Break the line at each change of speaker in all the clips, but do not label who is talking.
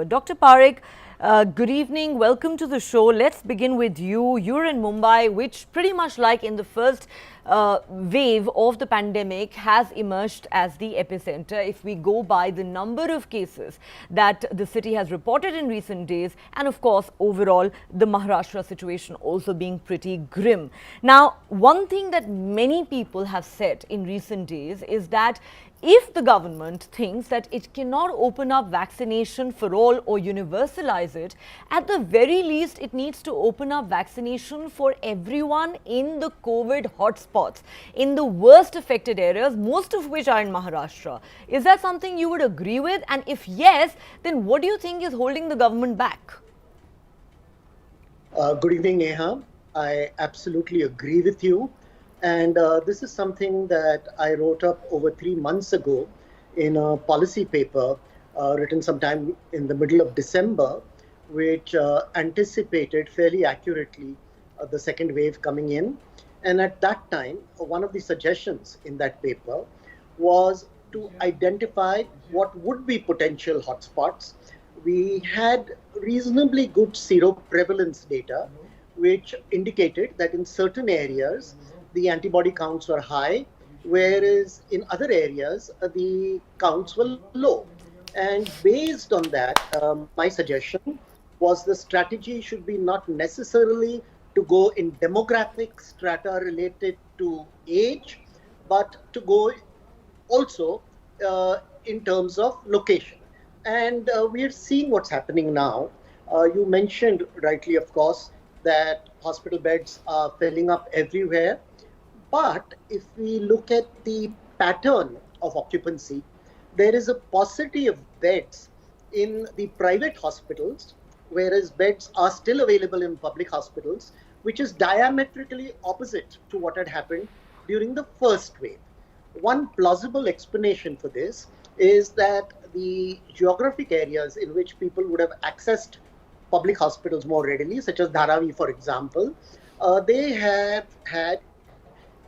Dr. Parikh, good evening. Welcome to the show. Let's begin with you. You're in Mumbai, which pretty much like in the first wave of the pandemic has emerged as the epicenter if we go by the number of cases that the city has reported in recent days, and of course overall the Maharashtra situation also being pretty grim. Now, one thing that many people have said in recent days is that if the government thinks that it cannot open up vaccination for all or universalize it, at the very least it needs to open up vaccination for everyone in the COVID hotspots, in the worst affected areas, most of which are in Maharashtra. Is that something you would agree with? And if yes, then what do you think is holding the government back?
Good evening, Neha. I absolutely agree with you. And this is something that I wrote up over 3 months ago in a policy paper written sometime in the middle of December, which anticipated fairly accurately the second wave coming in. And at that time, one of the suggestions in that paper was to identify what would be potential hotspots. We had reasonably good seroprevalence data, which indicated that in certain areas, the antibody counts were high, whereas in other areas, the counts were low. And based on that, my suggestion was the strategy should be not necessarily to go in demographic strata related to age, but to go also in terms of location. And we are seeing what's happening now. You mentioned rightly, of course, that hospital beds are filling up everywhere. But if we look at the pattern of occupancy, there is a paucity of beds in the private hospitals, whereas beds are still available in public hospitals, which is diametrically opposite to what had happened during the first wave. One plausible explanation for this is that the geographic areas in which people would have accessed public hospitals more readily, such as Dharavi, for example, they have had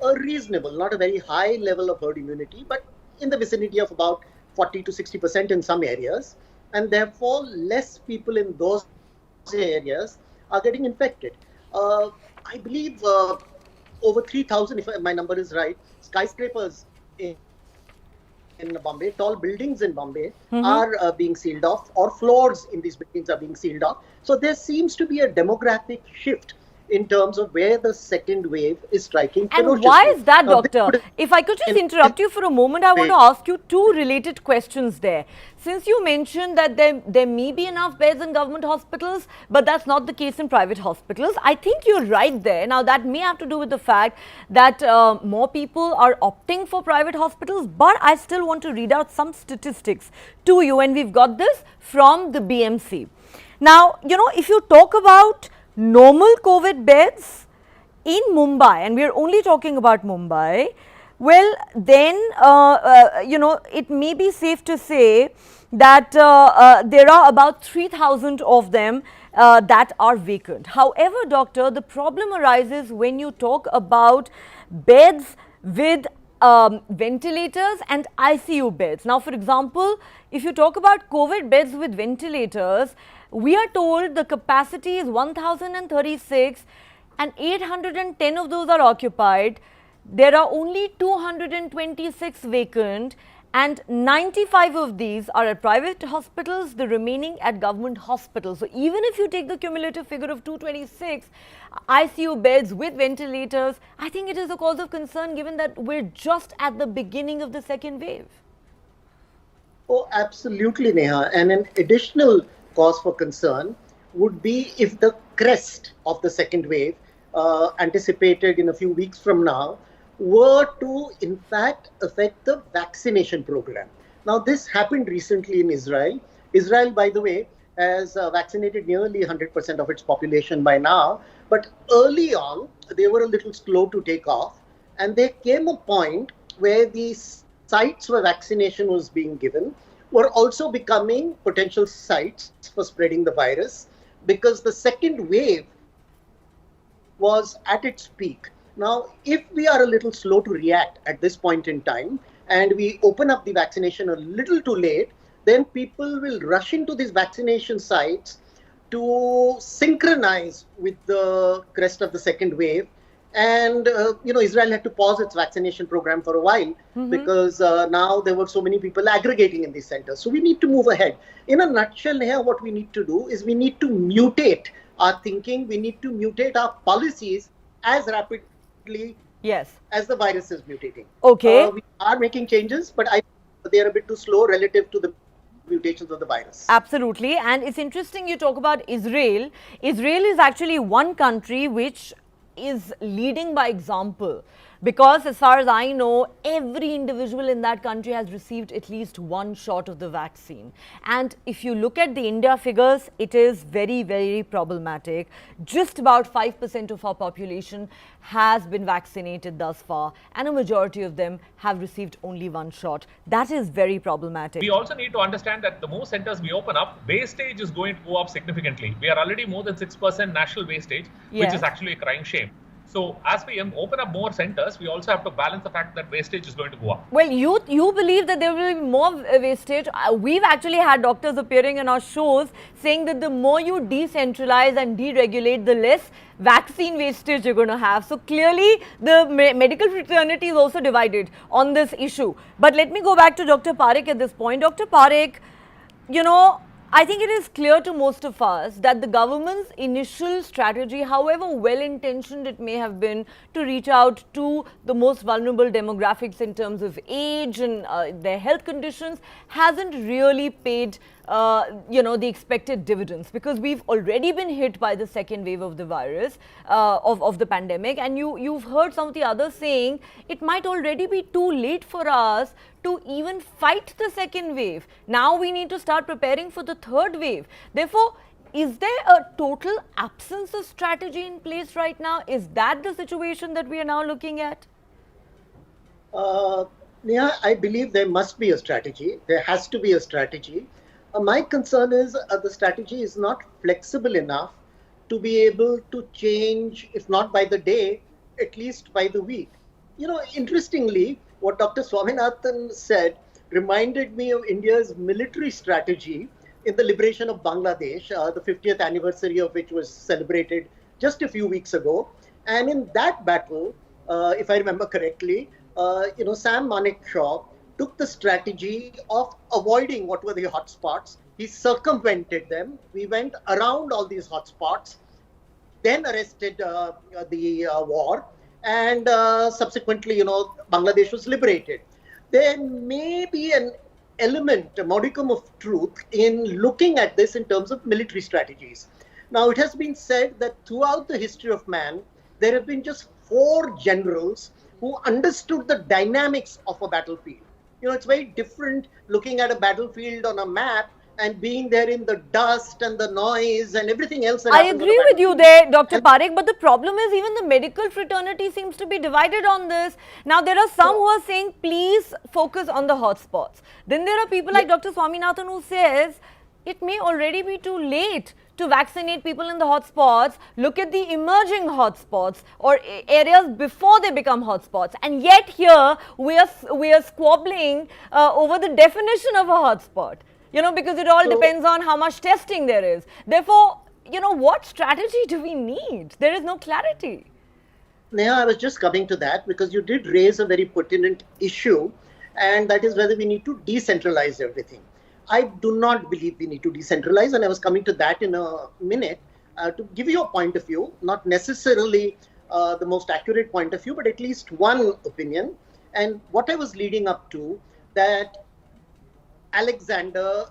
a reasonable, not a very high level of herd immunity, but in the vicinity of about 40 to 60% in some areas. And therefore, less people in those areas are getting infected. I believe over 3,000, if my number is right, skyscrapers in Bombay, tall buildings in Bombay are being sealed off, or floors in these buildings are being sealed off. So there seems to be a demographic shift in terms of where the second wave is striking ferociously.
And why is that, Doctor? If I could just interrupt you for a moment, I want to ask you two related questions there. Since you mentioned that there may be enough beds in government hospitals, but that's not the case in private hospitals, I think you're right there. Now, that may have to do with the fact that more people are opting for private hospitals, but I still want to read out some statistics to you, and we've got this from the BMC. Now, if you talk about normal COVID beds in Mumbai, and we are only talking about Mumbai, well, then, it may be safe to say that there are about 3,000 of them that are vacant. However, doctor, the problem arises when you talk about beds with ventilators and ICU beds. Now, for example, if you talk about COVID beds with ventilators, we are told the capacity is 1,036 and 810 of those are occupied. There are only 226 vacant, and 95 of these are at private hospitals, the remaining at government hospitals. So even if you take the cumulative figure of 226 ICU beds with ventilators, I think it is a cause of concern given that we're just at the beginning of the second wave.
Oh, absolutely, Neha. And an additional cause for concern would be if the crest of the second wave, anticipated in a few weeks from now, were to in fact affect the vaccination program. Now, this happened recently in Israel. Israel, by the way, has vaccinated nearly 100% of its population by now. But early on, they were a little slow to take off. And there came a point where the sites where vaccination was being given were also becoming potential sites for spreading the virus, because the second wave was at its peak. Now, if we are a little slow to react at this point in time, and we open up the vaccination a little too late, then people will rush into these vaccination sites to synchronize with the crest of the second wave. And, Israel had to pause its vaccination program for a while because now there were so many people aggregating in these centers. So we need to move ahead. In a nutshell, here, what we need to do is we need to mutate our thinking. We need to mutate our policies as rapidly as the virus is mutating.
Okay.
We are making changes, but they are a bit too slow relative to the mutations of the virus.
Absolutely. And it's interesting you talk about Israel. Israel is actually one country which is leading by example, because as far as I know, every individual in that country has received at least one shot of the vaccine. And if you look at the India figures, it is very, very problematic. Just about 5% of our population has been vaccinated thus far, and a majority of them have received only one shot. That is very problematic.
We also need to understand that the more centers we open up, wastage is going to go up significantly. We are already more than 6% national wastage, which is actually a crying shame. So as we open up more centers, we also have to balance the fact that wastage is going to go up.
Well, you believe that there will be more wastage. We've actually had doctors appearing in our shows saying that the more you decentralize and deregulate, the less vaccine wastage you're going to have. So clearly, the medical fraternity is also divided on this issue. But let me go back to Dr. Parikh at this point. Dr. Parikh, I think it is clear to most of us that the government's initial strategy, however well-intentioned it may have been, to reach out to the most vulnerable demographics in terms of age and their health conditions, hasn't really paid the expected dividends, because we've already been hit by the second wave of the virus, of the pandemic. And you've heard some of the others saying it might already be too late for us to even fight the second wave. Now we need to start preparing for the third wave. Therefore, is there a total absence of strategy in place right now? Is that the situation that we are now looking at?
Neha, I believe there must be a strategy. There has to be a strategy. My concern is the strategy is not flexible enough to be able to change, if not by the day, at least by the week. Interestingly, what Dr. Swaminathan said reminded me of India's military strategy in the liberation of Bangladesh, the 50th anniversary of which was celebrated just a few weeks ago. And in that battle, if I remember correctly, Sam Manekshaw took the strategy of avoiding what were the hotspots. He circumvented them. We went around all these hotspots, then arrested the war, and subsequently, Bangladesh was liberated. There may be an element, a modicum of truth in looking at this in terms of military strategies. Now, it has been said that throughout the history of man, there have been just 4 generals who understood the dynamics of a battlefield. It's very different looking at a battlefield on a map and being there in the dust and the noise and everything else.
I agree with you there, Dr. Parikh, but the problem is even the medical fraternity seems to be divided on this. Now, there are some who are saying, please focus on the hotspots. Then there are people like Dr. Swaminathan who says, it may already be too late to vaccinate people in the hotspots. Look at the emerging hotspots or areas before they become hotspots. And yet here, we are squabbling over the definition of a hotspot. Because it all depends on how much testing there is. Therefore, what strategy do we need? There is no clarity.
Neha, I was just coming to that because you did raise a very pertinent issue, and that is whether we need to decentralize everything. I do not believe we need to decentralize, and I was coming to that in a minute to give you a point of view, not necessarily the most accurate point of view, but at least one opinion. And what I was leading up to, that Alexander,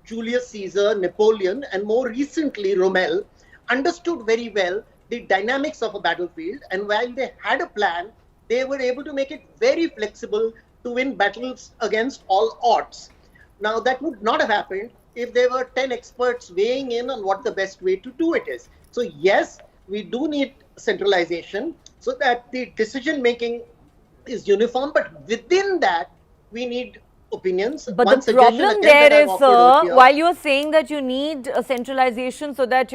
Julius Caesar, Napoleon, and more recently Rommel understood very well the dynamics of a battlefield, and while they had a plan, they were able to make it very flexible to win battles against all odds. Now, that would not have happened if there were 10 experts weighing in on what the best way to do it is. So yes, we do need centralization so that the decision making is uniform, but within that, we need opinions.
But
One
the
suggestion
problem
again
there
that I've
is,
offered
sir,
earlier.
while you're saying that you need a centralization so that,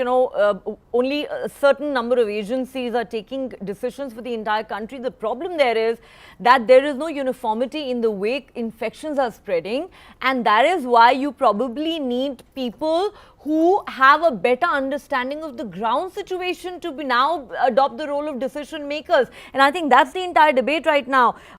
only a certain number of agencies are taking decisions for the entire country, the problem there is that there is no uniformity in the way infections are spreading. And that is why you probably need people who have a better understanding of the ground situation to be now adopt the role of decision makers. And I think that's the entire debate right now.